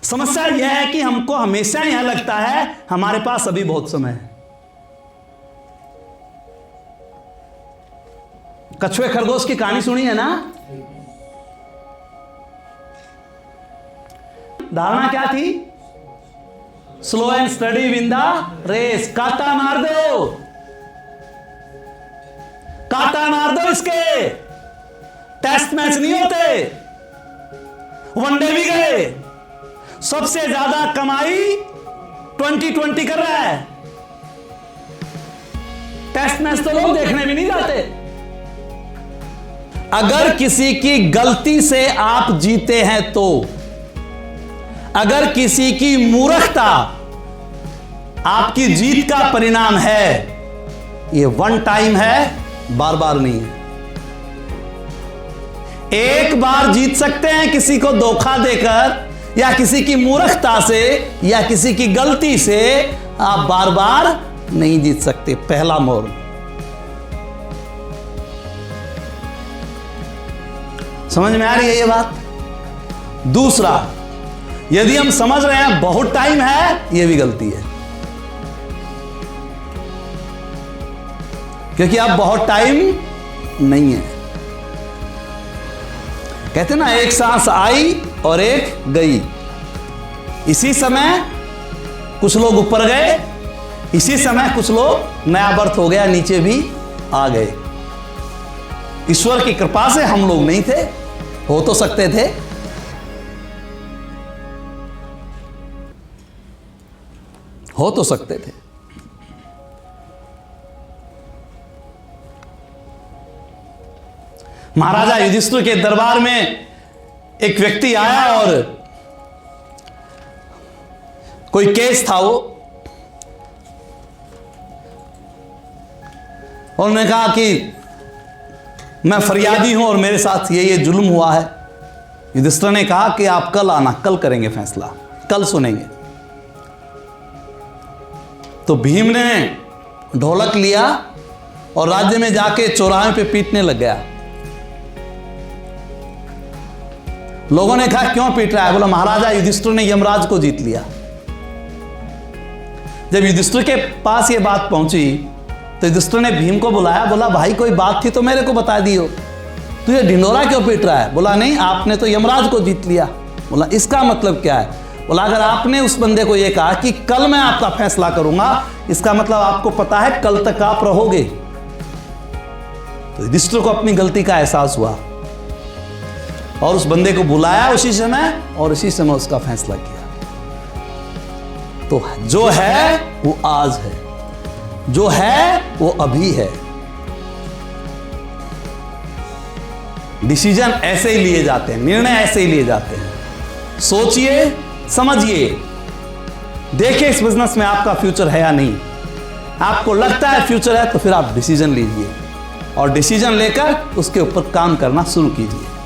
समस्या यह है कि हमको हमेशा यह लगता है हमारे पास अभी बहुत समय है। कछुए खरगोश की कहानी सुनी है ना? धारणा क्या थी? Slow and steady win the race. काटा मार दो, काटा मार दो इसके। टेस्ट मैच नहीं होते, वनडे भी गए। सबसे ज्यादा कमाई 2020 कर रहा है। टेस्ट मैच तो लोग देखने भी नहीं जाते। अगर किसी की गलती से आप जीते हैं तो, अगर किसी की मूर्खता आपकी जीत का परिणाम है, ये वन टाइम है, बार बार नहीं है। एक बार जीत सकते हैं किसी को धोखा देकर, या किसी की मूर्खता से, या किसी की गलती से। आप बार बार नहीं जीत सकते। पहला मोड़। समझ में आ रही है ये बात? दूसरा, यदि हम समझ रहे हैं बहुत टाइम है, यह भी गलती है, क्योंकि अब बहुत टाइम नहीं है। कहते ना, एक सांस आई और एक गई। इसी समय कुछ लोग ऊपर गए, इसी समय कुछ लोग नया बर्थ हो गया, नीचे भी आ गए। ईश्वर की कृपा से हम लोग नहीं थे, हो तो सकते थे। हो तो सकते थे। महाराजा युधिष्ठिर के दरबार में एक व्यक्ति आया और कोई केस था वो, और उन्होंने कहा कि मैं फरियादी हूं और मेरे साथ ये जुल्म हुआ है। युधिष्ठिर ने कहा कि आप कल आना, कल करेंगे फैसला, कल सुनेंगे। तो भीम ने ढोलक लिया और राज्य में जाके चौराहे पे पीटने लग गया। लोगों ने कहा क्यों पीट रहा है? बोला महाराजा युधिष्ठिर ने यमराज को जीत लिया। जब युधिष्ठिर के पास ये बात पहुंची तो युधिष्ठिर ने भीम को बुलाया, बोला भाई कोई बात थी तो मेरे को बता दियो, तू ये ढिंडोरा क्यों पीट रहा है? बोला नहीं, आपने तो यमराज को जीत लिया। बोला इसका मतलब क्या है? बोला अगर आपने उस बंदे को ये कहा कि कल मैं आपका फैसला करूंगा, इसका मतलब आपको पता है कल तक आप रहोगे। तो युधिष्ठिर को अपनी गलती का एहसास हुआ और उस बंदे को बुलाया उसी समय, और उसी समय उसका फैसला किया। तो जो है वो आज है, जो है वो अभी है। डिसीजन ऐसे ही लिए जाते हैं, निर्णय ऐसे ही लिए जाते हैं। सोचिए, समझिए, देखिए इस बिजनेस में आपका फ्यूचर है या नहीं। आपको लगता है फ्यूचर है तो फिर आप डिसीजन लीजिए और डिसीजन लेकर उसके ऊपर काम करना शुरू कीजिए।